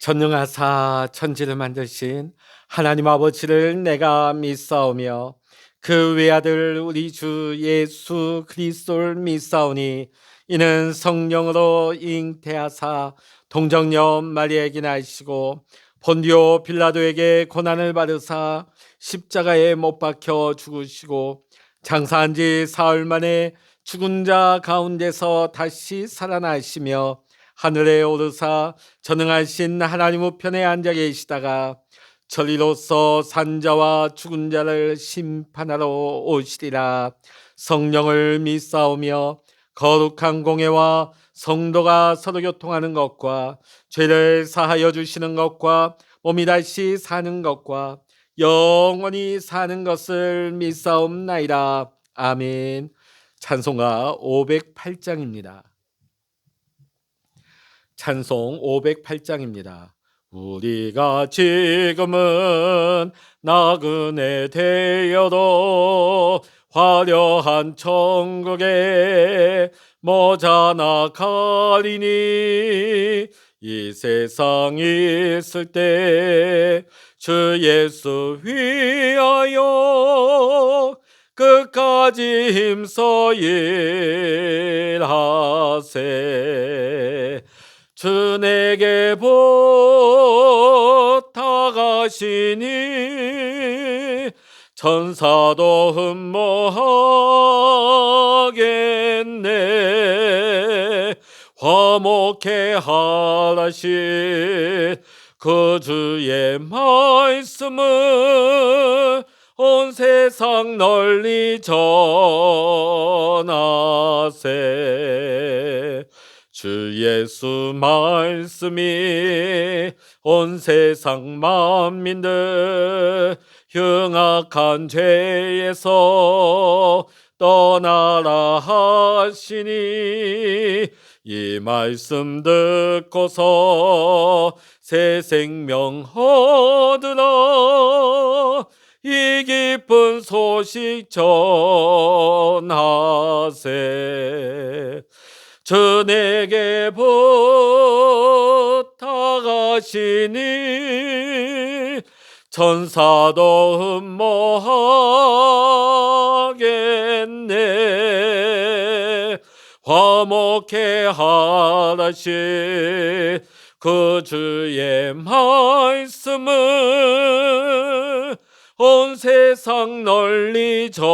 전능하사 천지를 만드신 하나님 아버지를 내가 믿사오며 그 외아들 우리 주 예수 그리스도를 믿사오니 이는 성령으로 잉태하사 동정녀 마리아에게 나시고 본디오 빌라도에게 고난을 받으사 십자가에 못 박혀 죽으시고 장사한 지 사흘 만에 죽은 자 가운데서 다시 살아나시며 하늘에 오르사 전능하신 하나님 우편에 앉아 계시다가 저리로서 산자와 죽은 자를 심판하러 오시리라. 성령을 믿사오며 거룩한 공회와 성도가 서로 교통하는 것과 죄를 사하여 주시는 것과 몸이 다시 사는 것과 영원히 사는 것을 믿사옵나이다. 아멘. 찬송가 508장입니다. 찬송 508장입니다. 우리가 지금은 나그네 되어도 화려한 천국에 머자나 가리니 이 세상 있을 때 주 예수 위하여 끝까지 힘써 일하세. 주 내게 부탁하시니 천사도 흠모하겠네. 화목해 하라신 그 주의 말씀을 온 세상 널리 전하세. 주 예수 말씀이 온 세상 만민들 흉악한 죄에서 떠나라 하시니 이 말씀 듣고서 새 생명 얻으라. 이 기쁜 소식 전하세. 주 내게 부탁하시니 천사도 흠모하겠네. 화목해 하라신 그 주의 말씀을 온 세상 널리 전하세.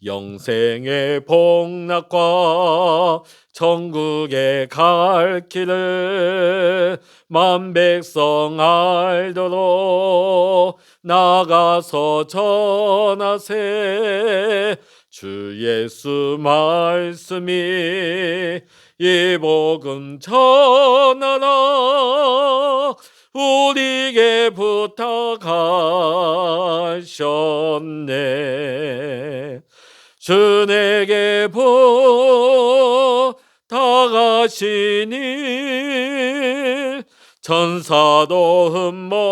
영생의 복락과 천국에 갈 길을 만 백성 알도록 나가서 전하세. 주 예수 말씀이 이 복음 전하라. 우리에게 부탁하셨네. 주 내게 부탁하시니 천사도 흠모하겠네.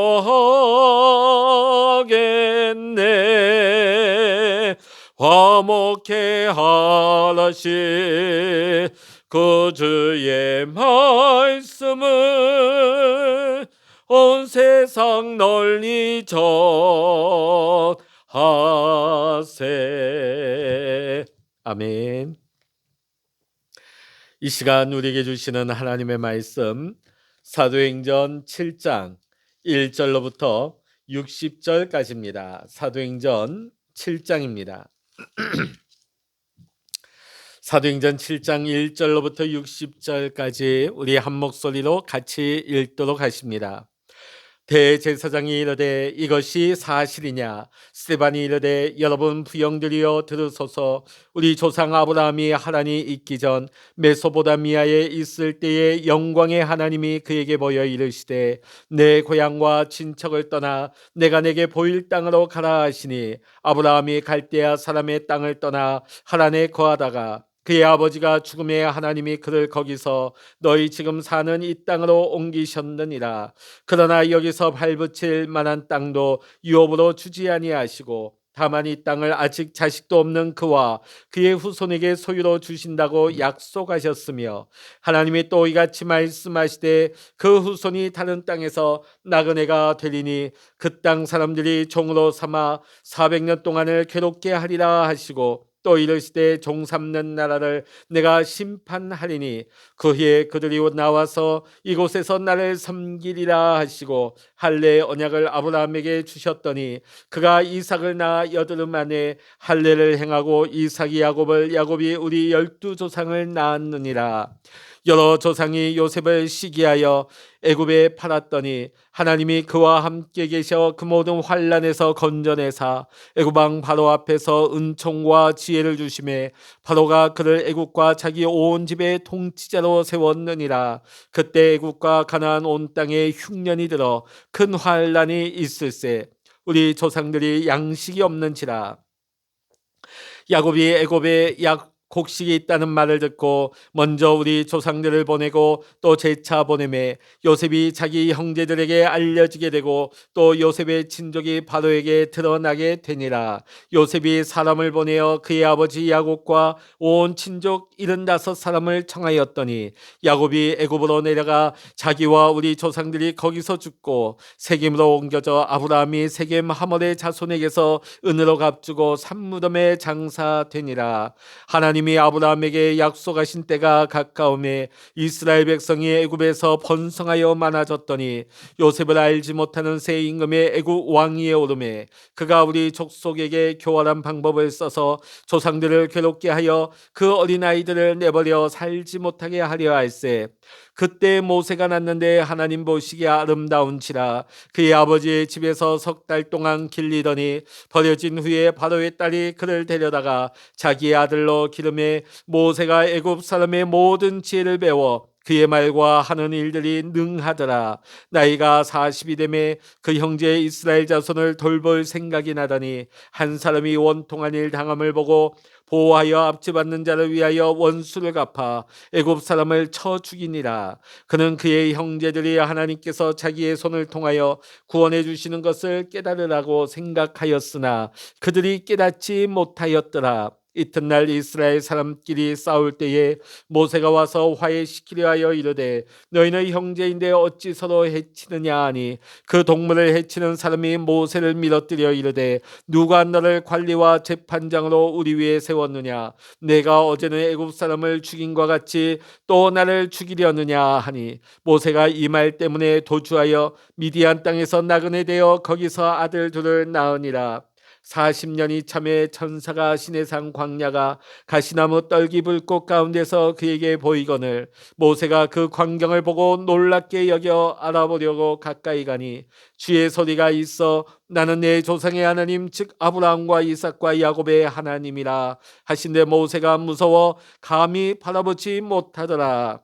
화목해 하라신 그 주의 말씀을 온 세상 널리 전하세. 아멘. 이 시간 우리에게 주시는 하나님의 말씀 사도행전 7장 1절로부터 60절까지입니다. 사도행전 7장입니다. 사도행전 7장 1절로부터 60절까지 우리 한 목소리로 같이 읽도록 하십니다. 대제사장이 이르되 이것이 사실이냐? 스데반이 이르되 여러분 부형들이여 들으소서. 우리 조상 아브라함이 하란이 있기 전 메소포타미아에 있을 때에 영광의 하나님이 그에게 보여 이르시되 내 고향과 친척을 떠나 내가 내게 보일 땅으로 가라 하시니 아브라함이 갈대아 사람의 땅을 떠나 하란에 거하다가 그의 아버지가 죽음에 하나님이 그를 거기서 너희 지금 사는 이 땅으로 옮기셨느니라. 그러나 여기서 발붙일 만한 땅도 유업으로 주지 아니하시고 다만 이 땅을 아직 자식도 없는 그와 그의 후손에게 소유로 주신다고 약속하셨으며 하나님이 또 이같이 말씀하시되 그 후손이 다른 땅에서 나그네가 되리니 그 땅 사람들이 종으로 삼아 400년 동안을 괴롭게 하리라 하시고 또 이르시되 종 삼는 나라를 내가 심판하리니 그 해에 그들이 나와서 이곳에서 나를 섬기리라 하시고 할례 언약을 아브라함에게 주셨더니 그가 이삭을 낳아 여드름 안에 할례를 행하고 이삭이 야곱을 야곱이 우리 12조상을 낳았느니라. 여러 조상이 요셉을 시기하여 애굽에 팔았더니 하나님이 그와 함께 계셔 그 모든 환난에서 건져내사 애굽 왕 바로 앞에서 은총과 지혜를 주심에 바로가 그를 애굽과 자기 온 집의 통치자로 세웠느니라. 그때 애굽과 가나안 온 땅에 흉년이 들어 큰 환난이 있을세 우리 조상들이 양식이 없는지라. 야곱이 애굽에 곡식이 있다는 말을 듣고 먼저 우리 조상들을 보내고 또 재차 보내매 요셉이 자기 형제들에게 알려지게 되고 또 요셉의 친족이 바로에게 드러나게 되니라. 요셉이 사람을 보내어 그의 아버지 야곱과 온 친족 75사람을 청하였더니 야곱이 애굽으로 내려가 자기와 우리 조상들이 거기서 죽고 세겜으로 옮겨져 아브라함이 세겜 하몰의 자손에게서 은으로 값주고 산무덤에 장사되니라. 하나님이 아브라함에게 약속하신 때가 가까움에 이스라엘 백성이 애굽에서 번성하여 많아졌더니 요셉을 알지 못하는 새 임금의 애굽 왕위에 오르매 그가 우리 족속에게 교활한 방법을 써서 조상들을 괴롭게 하여 그 어린아이들을 내버려 살지 못하게 하려 할세. 그때 모세가 났는데 하나님 보시기에 아름다운지라. 그의 아버지의 집에서 석 달 동안 길리더니 버려진 후에 바로의 딸이 그를 데려다가 자기의 아들로 기름에 모세가 애굽 사람의 모든 지혜를 배워 그의 말과 하는 일들이 능하더라. 나이가 40이 되매 그 형제 이스라엘 자손을 돌볼 생각이 나더니 한 사람이 원통한 일 당함을 보고 보호하여 압제받는 자를 위하여 원수를 갚아 애굽 사람을 쳐 죽이니라. 그는 그의 형제들이 하나님께서 자기의 손을 통하여 구원해 주시는 것을 깨달으라고 생각하였으나 그들이 깨닫지 못하였더라. 이튿날 이스라엘 사람끼리 싸울 때에 모세가 와서 화해시키려 하여 이르되 너희는 형제인데 어찌 서로 해치느냐 하니 그 동물을 해치는 사람이 모세를 밀어뜨려 이르되 누가 너를 관리와 재판장으로 우리 위에 세웠느냐 내가 어제는 애굽 사람을 죽인과 같이 또 나를 죽이려느냐 하니 모세가 이 말 때문에 도주하여 미디안 땅에서 나그네 되어 거기서 아들 둘을 낳으니라. 40년이 참에 천사가 시내산 광야가 가시나무 떨기 불꽃 가운데서 그에게 보이거늘 모세가 그 광경을 보고 놀랍게 여겨 알아보려고 가까이 가니 주의 소리가 있어 나는 내 조상의 하나님 즉 아브라함과 이삭과 야곱의 하나님이라 하신데 모세가 무서워 감히 바라보지 못하더라.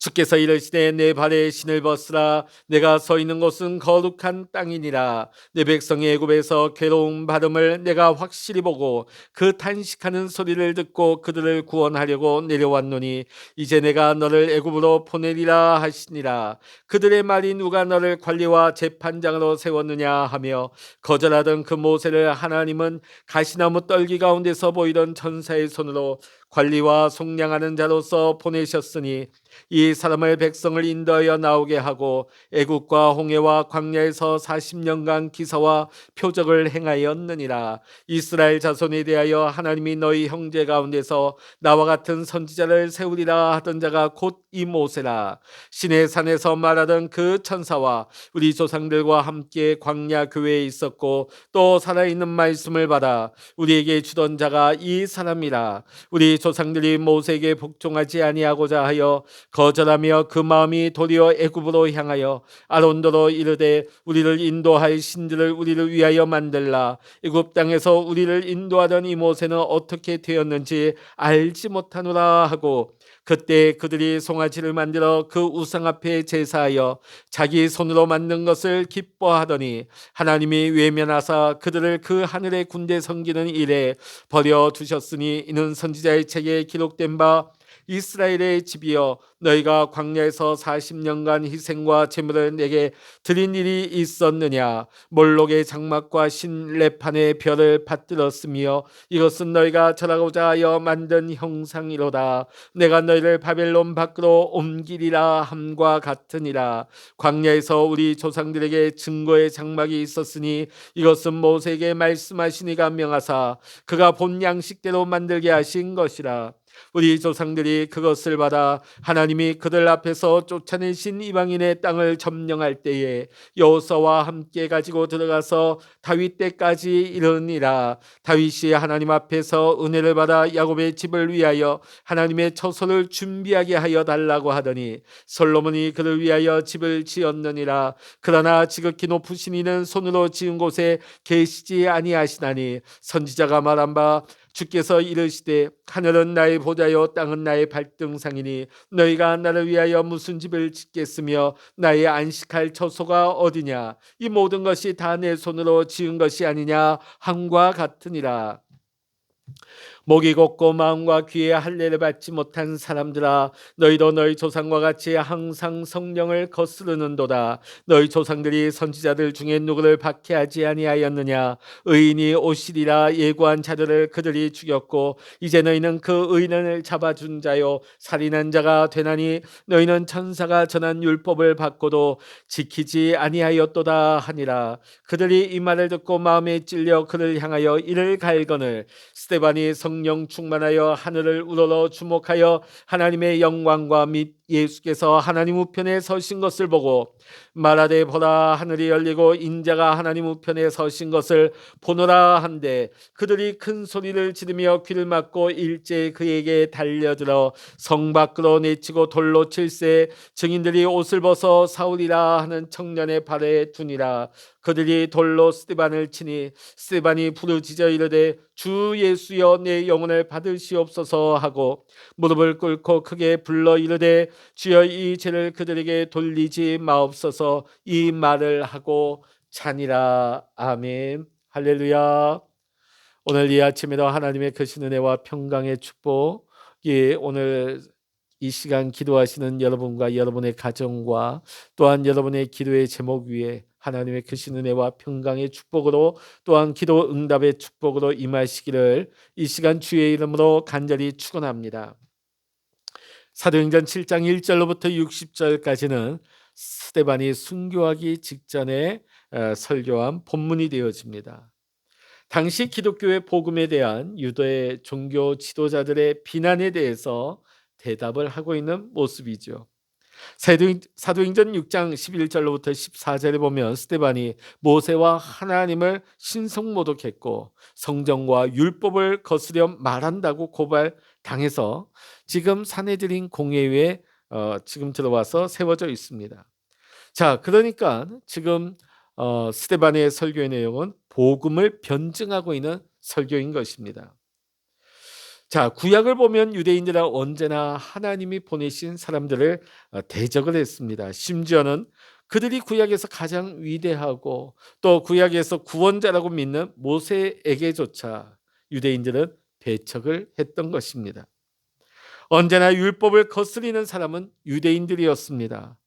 주께서 이르시되 내 발에 신을 벗으라. 내가 서 있는 곳은 거룩한 땅이니라. 내 백성이 애굽에서 괴로움 받음을 내가 확실히 보고 그 탄식하는 소리를 듣고 그들을 구원하려고 내려왔노니 이제 내가 너를 애굽으로 보내리라 하시니라. 그들의 말이 누가 너를 관리와 재판장으로 세웠느냐 하며 거절하던 그 모세를 하나님은 가시나무 떨기 가운데서 보이던 천사의 손으로 관리와 속량하는 자로서 보내셨으니 이 사람을 백성을 인도하여 나오게 하고 애국과 홍해와 광야에서 40년간 기사와 표적을 행하였느니라. 이스라엘 자손에 대하여 하나님이 너희 형제 가운데서 나와 같은 선지자를 세우리라 하던 자가 곧 이 모세라. 시내 산에서 말하던 그 천사와 우리 조상들과 함께 광야 교회에 있었고 또 살아있는 말씀을 받아 우리에게 주던 자가 이 사람이라. 우리 조상들이 모세에게 복종하지 아니하고자 하여 거절하며 그 마음이 도리어 애굽으로 향하여 아론도로 이르되 우리를 인도할 신들을 우리를 위하여 만들라. 애굽 땅에서 우리를 인도하던 이 모세는 어떻게 되었는지 알지 못하노라 하고 그때 그들이 송아지를 만들어 그 우상 앞에 제사하여 자기 손으로 만든 것을 기뻐하더니 하나님이 외면하사 그들을 그 하늘의 군대 섬기는 일에 버려 두셨으니 이는 선지자의 책에 기록된 바 이스라엘의 집이여, 너희가 광야에서 40년간 희생과 제물을 내게 드린 일이 있었느냐? 몰록의 장막과 신레판의 별을 받들었으며 이것은 너희가 절하고자 하여 만든 형상이로다. 내가 너희를 바벨론 밖으로 옮기리라 함과 같으니라. 광야에서 우리 조상들에게 증거의 장막이 있었으니 이것은 모세에게 말씀하신 이가 명하사 그가 본 양식대로 만들게 하신 것이라. 우리 조상들이 그것을 받아 하나님이 그들 앞에서 쫓아내신 이방인의 땅을 점령할 때에 여호수아와 함께 가지고 들어가서 다윗 때까지 이르니라. 다윗이 하나님 앞에서 은혜를 받아 야곱의 집을 위하여 하나님의 처소를 준비하게 하여 달라고 하더니 솔로몬이 그를 위하여 집을 지었느니라. 그러나 지극히 높으신 이는 손으로 지은 곳에 계시지 아니하시나니 선지자가 말한 바 주께서 이르시되 하늘은 나의 보좌요 땅은 나의 발등상이니 너희가 나를 위하여 무슨 집을 짓겠으며 나의 안식할 처소가 어디냐? 이 모든 것이 다 내 손으로 지은 것이 아니냐 함과 같으니라. 목이 곧고 마음과 귀에 할례를 받지 못한 사람들아, 너희도 너희 조상과 같이 항상 성령을 거스르는도다. 너희 조상들이 선지자들 중에 누구를 박해하지 아니하였느냐? 의인이 오시리라 예고한 자들을 그들이 죽였고 이제 너희는 그 의인을 잡아준 자요 살인한 자가 되나니 너희는 천사가 전한 율법을 받고도 지키지 아니하였도다 하니라. 그들이 이 말을 듣고 마음에 찔려 그를 향하여 이를 갈거늘 스데반이 성령 충만하여 하늘을 우러러 주목하여 하나님의 영광과 및 예수께서 하나님 우편에 서신 것을 보고 말하되 보라 하늘이 열리고 인자가 하나님 우편에 서신 것을 보노라 한데 그들이 큰 소리를 지르며 귀를 막고 일제히 그에게 달려들어 성 밖으로 내치고 돌로 칠세 증인들이 옷을 벗어 사울이라 하는 청년의 발에 두니라. 그들이 돌로 스데반을 치니 스데반이 부르짖어 이르되 주 예수여 내 영혼을 받으시옵소서 하고 무릎을 꿇고 크게 불러 이르되 주여 이 죄를 그들에게 돌리지 마옵소서 이 말을 하고 자니라. 아멘. 할렐루야. 오늘 이 아침에도 하나님의 크신 은혜와 평강의 축복이 오늘 이 시간 기도하시는 여러분과 여러분의 가정과 또한 여러분의 기도의 제목 위에 하나님의 크신 은혜와 평강의 축복으로 또한 기도 응답의 축복으로 임하시기를 이 시간 주의 이름으로 간절히 축원합니다. 사도행전 7장 1절로부터 60절까지는 스데반이 순교하기 직전에 설교한 본문이 되어집니다. 당시 기독교의 복음에 대한 유대 종교 지도자들의 비난에 대해서 대답을 하고 있는 모습이죠. 사도행전 6장 11절로부터 14절에 보면 스데반이 모세와 하나님을 신성모독했고 성경과 율법을 거스려 말한다고 고발당해서 지금 사내들인 공회에 지금 들어와서 세워져 있습니다. 자, 그러니까 지금 스데반의 설교의 내용은 복음을 변증하고 있는 설교인 것입니다. 자, 구약을 보면 유대인들은 언제나 하나님이 보내신 사람들을 대적을 했습니다. 심지어는 그들이 구약에서 가장 위대하고 또 구약에서 구원자라고 믿는 모세에게조차 유대인들은 배척을 했던 것입니다. 언제나 율법을 거스리는 사람은 유대인들이었습니다.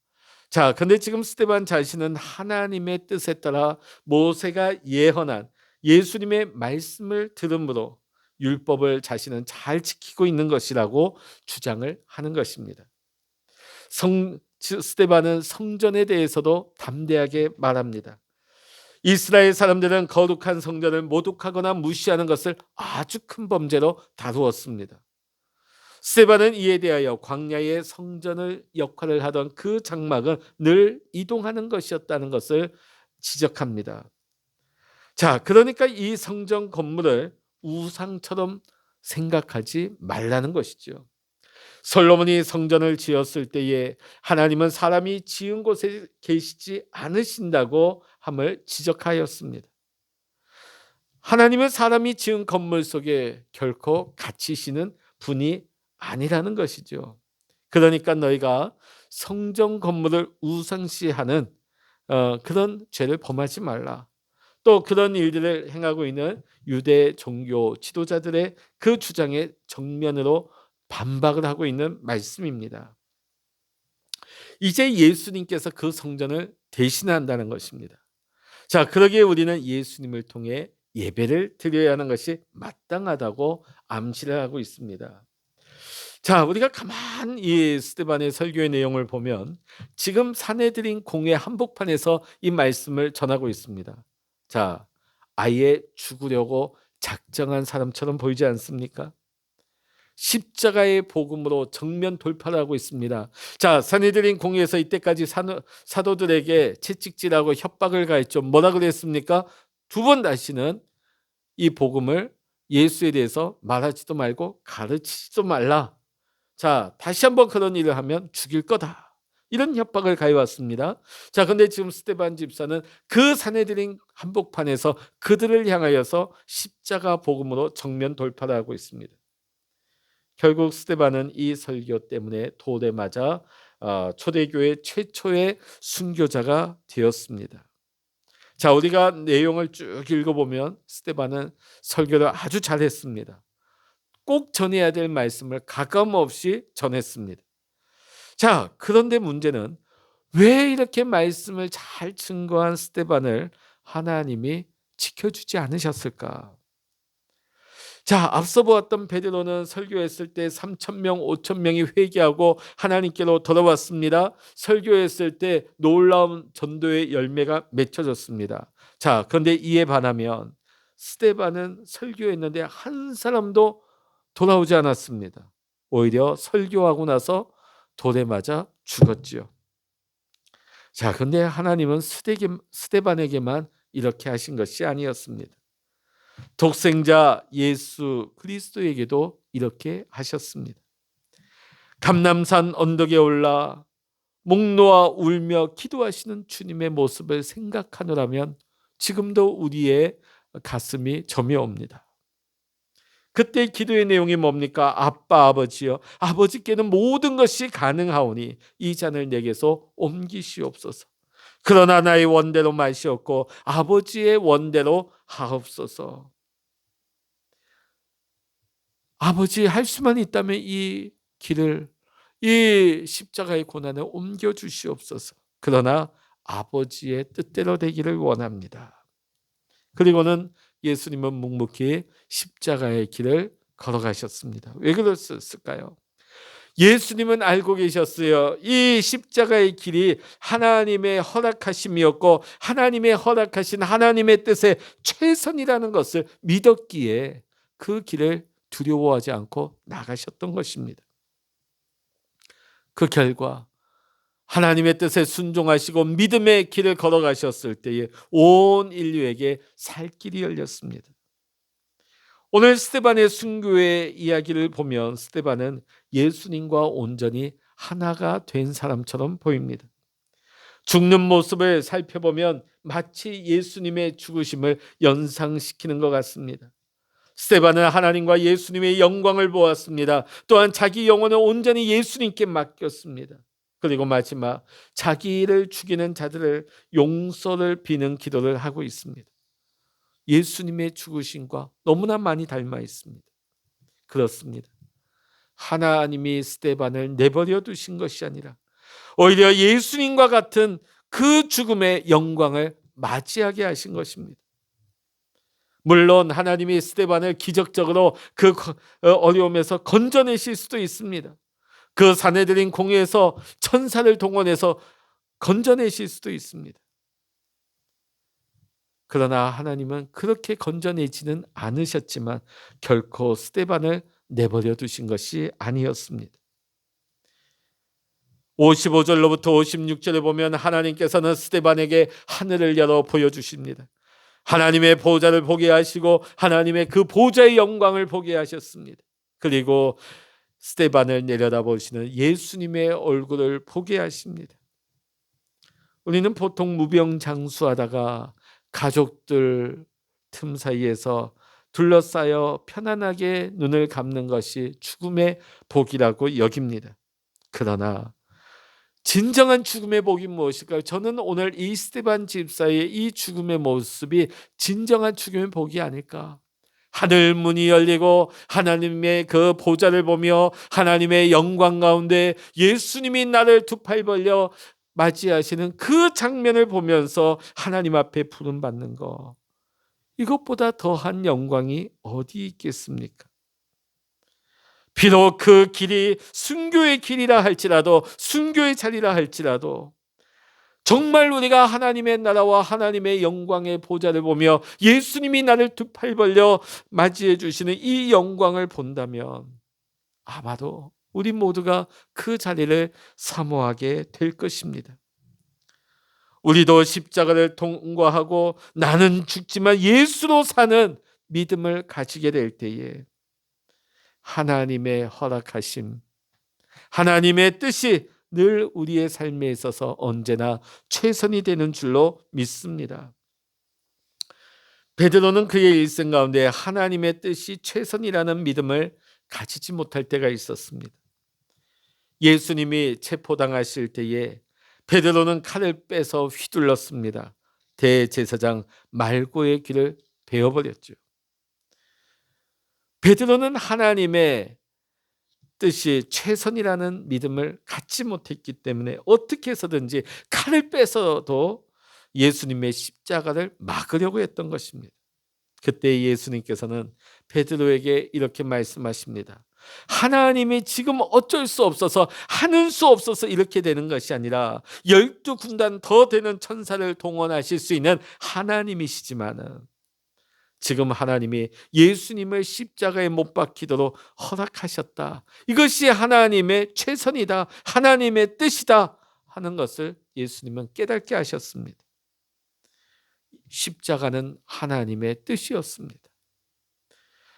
자, 근데 지금 스데반 자신은 하나님의 뜻에 따라 모세가 예언한 예수님의 말씀을 들음으로 율법을 자신은 잘 지키고 있는 것이라고 주장을 하는 것입니다. 스데반은 성전에 대해서도 담대하게 말합니다. 이스라엘 사람들은 거룩한 성전을 모독하거나 무시하는 것을 아주 큰 범죄로 다루었습니다. 스데반은 이에 대하여 광야의 성전을 역할을 하던 그 장막은 늘 이동하는 것이었다는 것을 지적합니다. 자, 그러니까 이 성전 건물을 우상처럼 생각하지 말라는 것이죠. 솔로몬이 성전을 지었을 때에 하나님은 사람이 지은 곳에 계시지 않으신다고 함을 지적하였습니다. 하나님은 사람이 지은 건물 속에 결코 갇히시는 분이 아니라는 것이죠. 그러니까 너희가 성전 건물을 우상시하는 그런 죄를 범하지 말라. 또 그런 일들을 행하고 있는 유대 종교 지도자들의 그 주장에 정면으로 반박을 하고 있는 말씀입니다. 이제 예수님께서 그 성전을 대신한다는 것입니다. 자, 그러기에 우리는 예수님을 통해 예배를 드려야 하는 것이 마땅하다고 암시를 하고 있습니다. 자, 우리가 가만 이 스데반의 설교의 내용을 보면 지금 사내들인 공회 한복판에서 이 말씀을 전하고 있습니다. 자, 아예 죽으려고 작정한 사람처럼 보이지 않습니까? 십자가의 복음으로 정면 돌파를 하고 있습니다. 자, 사내들인 공회에서 이때까지 사도들에게 채찍질하고 협박을 가했죠. 뭐라 그랬습니까? 두 번 다시는 이 복음을 예수에 대해서 말하지도 말고 가르치지도 말라. 자, 다시 한번 그런 일을 하면 죽일 거다. 이런 협박을 가해왔습니다. 자, 근데 지금 스데반 집사는 그 사내들인 한복판에서 그들을 향하여서 십자가 복음으로 정면 돌파를 하고 있습니다. 결국 스데반은 이 설교 때문에 돌에 맞아 초대교회 최초의 순교자가 되었습니다. 자, 우리가 내용을 쭉 읽어보면 스데반은 설교를 아주 잘했습니다. 꼭 전해야 될 말씀을 가감없이 전했습니다. 자, 그런데 문제는 왜 이렇게 말씀을 잘 증거한 스데반을 하나님이 지켜주지 않으셨을까? 자, 앞서 보았던 베드로는 설교했을 때 3,000명, 5,000명이 회개하고 하나님께로 돌아왔습니다. 설교했을 때 놀라운 전도의 열매가 맺혀졌습니다. 자, 그런데 이에 반하면 스데반은 설교했는데 한 사람도 돌아오지 않았습니다. 오히려 설교하고 나서 돌에 맞아 죽었지요. 자, 그런데 하나님은 스데반에게만 이렇게 하신 것이 아니었습니다. 독생자 예수 그리스도에게도 이렇게 하셨습니다. 감람산 언덕에 올라 목 놓아 울며 기도하시는 주님의 모습을 생각하노라면 지금도 우리의 가슴이 저며옵니다. 그때 기도의 내용이 뭡니까? 아빠 아버지여, 아버지께는 모든 것이 가능하오니 이 잔을 내게서 옮기시옵소서. 그러나 나의 원대로 마시옵고 아버지의 원대로 하옵소서. 아버지, 할 수만 있다면 이 길을, 이 십자가의 고난을 옮겨 주시옵소서. 그러나 아버지의 뜻대로 되기를 원합니다. 그리고는 예수님은 묵묵히 십자가의 길을 걸어가셨습니다. 왜 그랬을까요? 예수님은 알고 계셨어요. 이 십자가의 길이 하나님의 허락하심이었고 하나님의 허락하신 하나님의 뜻의 최선이라는 것을 믿었기에 그 길을 두려워하지 않고 나가셨던 것입니다. 그 결과 하나님의 뜻에 순종하시고 믿음의 길을 걸어가셨을 때에 온 인류에게 살 길이 열렸습니다. 오늘 스데반의 순교의 이야기를 보면 스데반은 예수님과 온전히 하나가 된 사람처럼 보입니다. 죽는 모습을 살펴보면 마치 예수님의 죽으심을 연상시키는 것 같습니다. 스데반은 하나님과 예수님의 영광을 보았습니다. 또한 자기 영혼을 온전히 예수님께 맡겼습니다. 그리고 마지막 자기를 죽이는 자들을 용서를 비는 기도를 하고 있습니다. 예수님의 죽으심과 너무나 많이 닮아 있습니다. 그렇습니다. 하나님이 스데반을 내버려 두신 것이 아니라 오히려 예수님과 같은 그 죽음의 영광을 맞이하게 하신 것입니다. 물론 하나님이 스데반을 기적적으로 그 어려움에서 건져내실 수도 있습니다. 그 사내들인 공회에서 천사를 동원해서 건져내실 수도 있습니다. 그러나 하나님은 그렇게 건져내지는 않으셨지만 결코 스데반을 내버려 두신 것이 아니었습니다. 55절로부터 56절에 보면 하나님께서는 스데반에게 하늘을 열어 보여주십니다. 하나님의 보좌를 보게 하시고 하나님의 그 보좌의 영광을 보게 하셨습니다. 그리고 스데반을 내려다보시는 예수님의 얼굴을 보게 하십니다. 우리는 보통 무병장수하다가 가족들 틈 사이에서 둘러싸여 편안하게 눈을 감는 것이 죽음의 복이라고 여깁니다. 그러나 진정한 죽음의 복이 무엇일까요? 저는 오늘 이 스데반 집사의 이 죽음의 모습이 진정한 죽음의 복이 아닐까. 하늘 문이 열리고 하나님의 그 보좌를 보며 하나님의 영광 가운데 예수님이 나를 두 팔 벌려 맞이하시는 그 장면을 보면서 하나님 앞에 부름받는 거, 이것보다 더한 영광이 어디 있겠습니까? 비록 그 길이 순교의 길이라 할지라도, 순교의 자리라 할지라도, 정말 우리가 하나님의 나라와 하나님의 영광의 보좌를 보며 예수님이 나를 두 팔 벌려 맞이해 주시는 이 영광을 본다면 아마도 우리 모두가 그 자리를 사모하게 될 것입니다. 우리도 십자가를 통과하고 나는 죽지만 예수로 사는 믿음을 가지게 될 때에 하나님의 허락하심, 하나님의 뜻이 늘 우리의 삶에 있어서 언제나 최선이 되는 줄로 믿습니다. 베드로는 그의 일생 가운데 하나님의 뜻이 최선이라는 믿음을 가지지 못할 때가 있었습니다. 예수님이 체포당하실 때에 베드로는 칼을 빼서 휘둘렀습니다. 대제사장 말고의 길을 베어버렸죠. 베드로는 하나님의 뜻이 최선이라는 믿음을 갖지 못했기 때문에 어떻게 해서든지 칼을 빼서도 예수님의 십자가를 막으려고 했던 것입니다. 그때 예수님께서는 베드로에게 이렇게 말씀하십니다. 하나님이 지금 어쩔 수 없어서, 하는 수 없어서 이렇게 되는 것이 아니라 12군단 더 되는 천사를 동원하실 수 있는 하나님이시지만은 지금 하나님이 예수님을 십자가에 못 박히도록 허락하셨다. 이것이 하나님의 최선이다, 하나님의 뜻이다 하는 것을 예수님은 깨닫게 하셨습니다. 십자가는 하나님의 뜻이었습니다.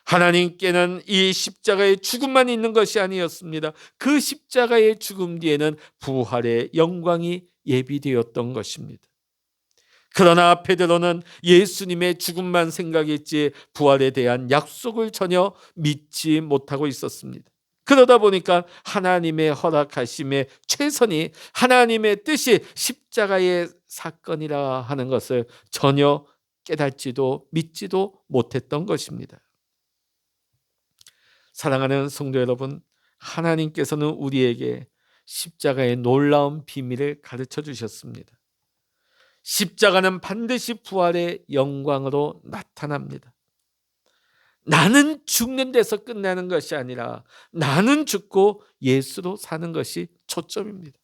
하나님께는 이 십자가의 죽음만 있는 것이 아니었습니다. 그 십자가의 죽음 뒤에는 부활의 영광이 예비되었던 것입니다. 그러나 베드로는 예수님의 죽음만 생각했지 부활에 대한 약속을 전혀 믿지 못하고 있었습니다. 그러다 보니까 하나님의 허락하심의 최선이, 하나님의 뜻이 십자가의 사건이라 하는 것을 전혀 깨닫지도 믿지도 못했던 것입니다. 사랑하는 성도 여러분, 하나님께서는 우리에게 십자가의 놀라운 비밀을 가르쳐 주셨습니다. 십자가는 반드시 부활의 영광으로 나타납니다. 나는 죽는 데서 끝나는 것이 아니라 나는 죽고 예수로 사는 것이 초점입니다.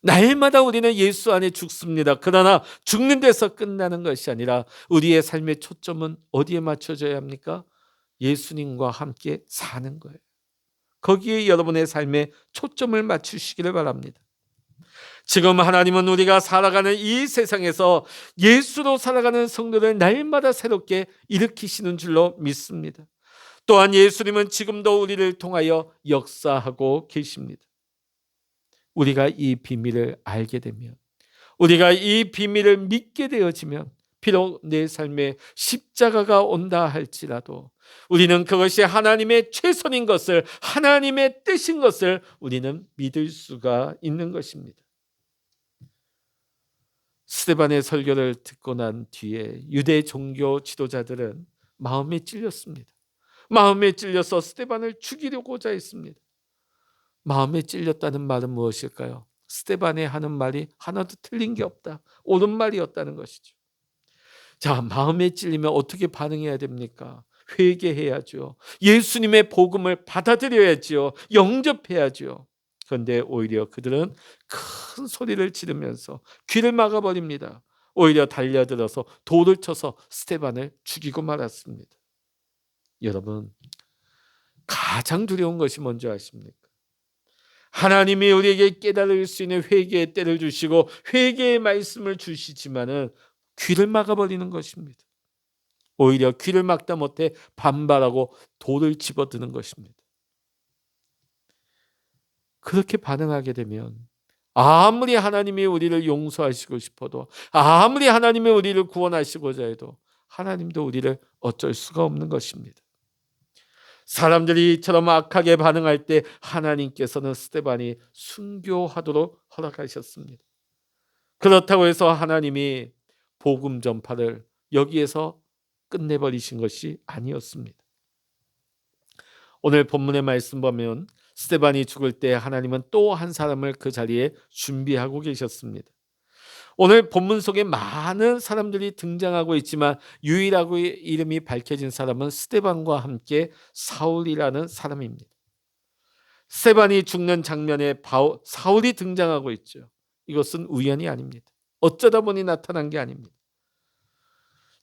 날마다 우리는 예수 안에 죽습니다. 그러나 죽는 데서 끝나는 것이 아니라 우리의 삶의 초점은 어디에 맞춰져야 합니까? 예수님과 함께 사는 거예요. 거기에 여러분의 삶에 초점을 맞추시기를 바랍니다. 지금 하나님은 우리가 살아가는 이 세상에서 예수로 살아가는 성도를 날마다 새롭게 일으키시는 줄로 믿습니다. 또한 예수님은 지금도 우리를 통하여 역사하고 계십니다. 우리가 이 비밀을 알게 되면, 우리가 이 비밀을 믿게 되어지면 비록 내 삶에 십자가가 온다 할지라도 우리는 그것이 하나님의 최선인 것을, 하나님의 뜻인 것을 우리는 믿을 수가 있는 것입니다. 스데반의 설교를 듣고 난 뒤에 유대 종교 지도자들은 마음에 찔렸습니다. 마음에 찔려서 스데반을 죽이려고자 했습니다. 마음에 찔렸다는 말은 무엇일까요? 스데반이 하는 말이 하나도 틀린 게 없다, 옳은 말이었다는 것이죠. 자, 마음에 찔리면 어떻게 반응해야 됩니까? 회개해야죠. 예수님의 복음을 받아들여야죠. 영접해야죠. 그런데 오히려 그들은 큰 소리를 지르면서 귀를 막아버립니다. 오히려 달려들어서 돌을 쳐서 스데반을 죽이고 말았습니다. 여러분, 가장 두려운 것이 뭔지 아십니까? 하나님이 우리에게 깨달을 수 있는 회개의 때를 주시고 회개의 말씀을 주시지만은 귀를 막아버리는 것입니다. 오히려 귀를 막다 못해 반발하고 돌을 집어드는 것입니다. 그렇게 반응하게 되면 아무리 하나님이 우리를 용서하시고 싶어도, 아무리 하나님이 우리를 구원하시고자 해도 하나님도 우리를 어쩔 수가 없는 것입니다. 사람들이 이처럼 악하게 반응할 때 하나님께서는 스데반이 순교하도록 허락하셨습니다. 그렇다고 해서 하나님이 복음 전파를 여기에서 끝내버리신 것이 아니었습니다. 오늘 본문의 말씀 보면 스데반이 죽을 때 하나님은 또 한 사람을 그 자리에 준비하고 계셨습니다. 오늘 본문 속에 많은 사람들이 등장하고 있지만 유일하게 이름이 밝혀진 사람은 스데반과 함께 사울이라는 사람입니다. 스데반이 죽는 장면에 사울이 등장하고 있죠. 이것은 우연이 아닙니다. 어쩌다 보니 나타난 게 아닙니다.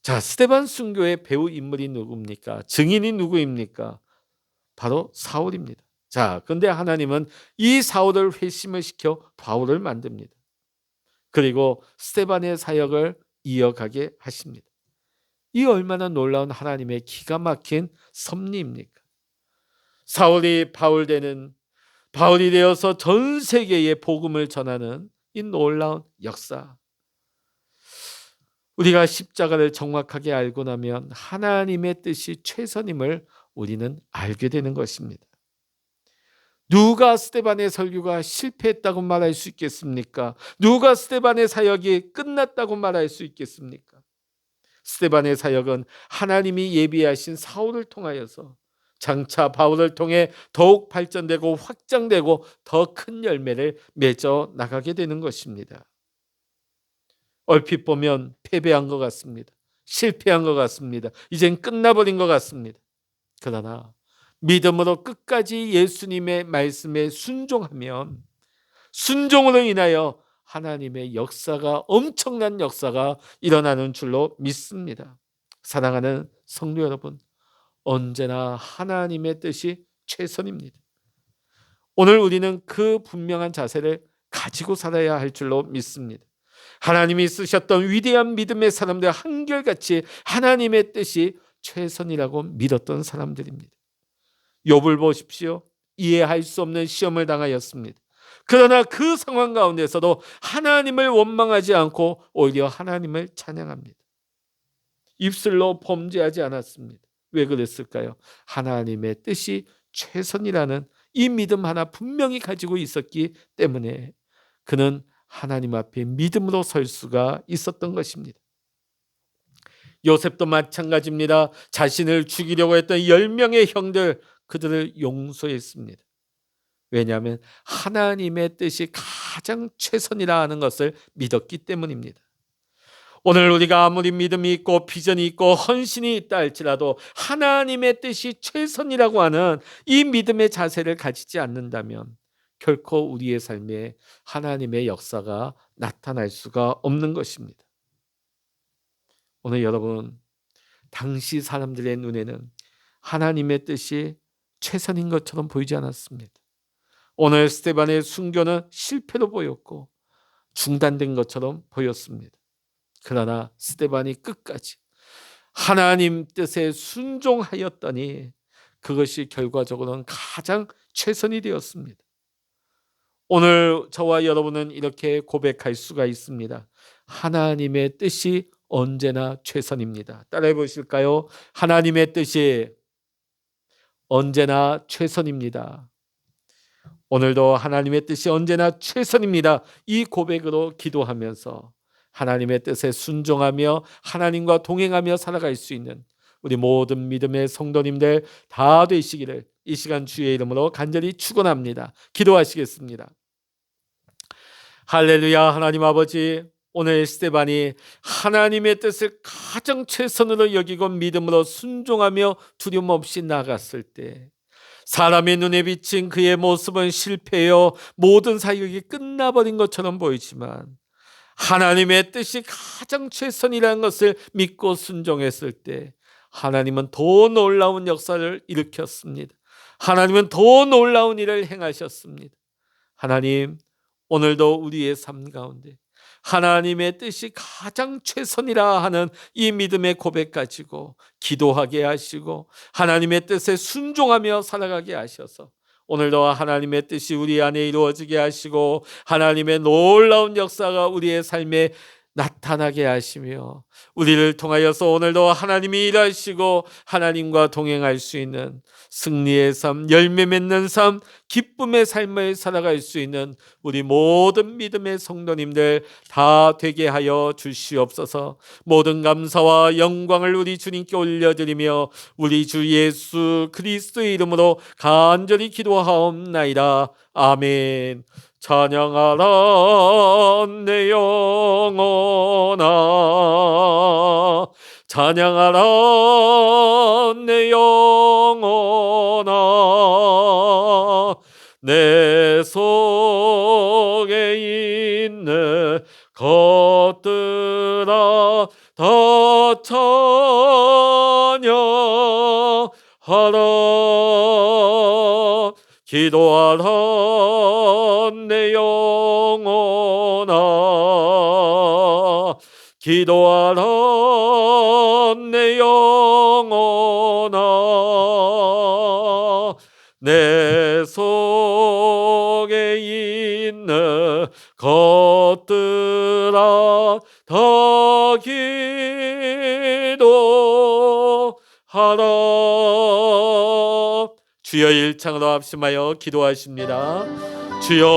자, 스데반 순교의 배우 인물이 누굽니까? 증인이 누구입니까? 바로 사울입니다. 자, 그런데 하나님은 이 사울을 회심을 시켜 바울을 만듭니다. 그리고 스데반의 사역을 이어가게 하십니다. 이 얼마나 놀라운 하나님의 기가 막힌 섭리입니까? 사울이 바울이 되어서 전 세계에 복음을 전하는 이 놀라운 역사. 우리가 십자가를 정확하게 알고 나면 하나님의 뜻이 최선임을 우리는 알게 되는 것입니다. 누가 스데반의 설교가 실패했다고 말할 수 있겠습니까? 누가 스데반의 사역이 끝났다고 말할 수 있겠습니까? 스데반의 사역은 하나님이 예비하신 사울을 통하여서 장차 바울을 통해 더욱 발전되고 확장되고 더 큰 열매를 맺어 나가게 되는 것입니다. 얼핏 보면 패배한 것 같습니다. 실패한 것 같습니다. 이젠 끝나버린 것 같습니다. 그러나 믿음으로 끝까지 예수님의 말씀에 순종하면 순종으로 인하여 하나님의 역사가, 엄청난 역사가 일어나는 줄로 믿습니다. 사랑하는 성도 여러분, 언제나 하나님의 뜻이 최선입니다. 오늘 우리는 그 분명한 자세를 가지고 살아야 할 줄로 믿습니다. 하나님이 쓰셨던 위대한 믿음의 사람들 한결같이 하나님의 뜻이 최선이라고 믿었던 사람들입니다. 욥을 보십시오. 이해할 수 없는 시험을 당하였습니다. 그러나 그 상황 가운데서도 하나님을 원망하지 않고 오히려 하나님을 찬양합니다. 입술로 범죄하지 않았습니다. 왜 그랬을까요? 하나님의 뜻이 최선이라는 이 믿음 하나 분명히 가지고 있었기 때문에 그는 하나님 앞에 믿음으로 설 수가 있었던 것입니다. 요셉도 마찬가지입니다. 자신을 죽이려고 했던 10명의 형들, 그들을 용서했습니다. 왜냐하면 하나님의 뜻이 가장 최선이라 하는 것을 믿었기 때문입니다. 오늘 우리가 아무리 믿음이 있고 비전이 있고 헌신이 있다 할지라도 하나님의 뜻이 최선이라고 하는 이 믿음의 자세를 가지지 않는다면 결코 우리의 삶에 하나님의 역사가 나타날 수가 없는 것입니다. 오늘 여러분, 당시 사람들의 눈에는 하나님의 뜻이 최선인 것처럼 보이지 않았습니다. 오늘 스데반의 순교는 실패로 보였고 중단된 것처럼 보였습니다. 그러나 스데반이 끝까지 하나님 뜻에 순종하였더니 그것이 결과적으로는 가장 최선이 되었습니다. 오늘 저와 여러분은 이렇게 고백할 수가 있습니다. 하나님의 뜻이 언제나 최선입니다. 따라해 보실까요? 하나님의 뜻이 언제나 최선입니다. 오늘도 하나님의 뜻이 언제나 최선입니다. 이 고백으로 기도하면서 하나님의 뜻에 순종하며 하나님과 동행하며 살아갈 수 있는 우리 모든 믿음의 성도님들 다 되시기를 이 시간 주의 이름으로 간절히 축원합니다. 기도하시겠습니다. 할렐루야. 하나님 아버지, 오늘 스데반이 하나님의 뜻을 가장 최선으로 여기고 믿음으로 순종하며 두려움 없이 나갔을 때 사람의 눈에 비친 그의 모습은 실패요 모든 사역이 끝나버린 것처럼 보이지만 하나님의 뜻이 가장 최선이라는 것을 믿고 순종했을 때 하나님은 더 놀라운 역사를 일으켰습니다. 하나님은 더 놀라운 일을 행하셨습니다. 하나님, 오늘도 우리의 삶 가운데 하나님의 뜻이 가장 최선이라 하는 이 믿음의 고백 가지고 기도하게 하시고 하나님의 뜻에 순종하며 살아가게 하셔서 오늘도 하나님의 뜻이 우리 안에 이루어지게 하시고 하나님의 놀라운 역사가 우리의 삶에 나타나게 하시며 우리를 통하여서 오늘도 하나님이 일하시고 하나님과 동행할 수 있는 승리의 삶, 열매 맺는 삶, 기쁨의 삶을 살아갈 수 있는 우리 모든 믿음의 성도님들 다 되게 하여 주시옵소서. 모든 감사와 영광을 우리 주님께 올려드리며 우리 주 예수 그리스도의 이름으로 간절히 기도하옵나이다. 아멘. 찬양하라 내 영혼아, 찬양하라 내 영혼아, 내 속에 있는 것들아 다 찬양하라. 기도하라 내 영혼아, 기도하라 내 영혼아, 내 속에 있는 것들아 다 기도하라. 주여 일창으로 합심하여 기도하십니다. 주여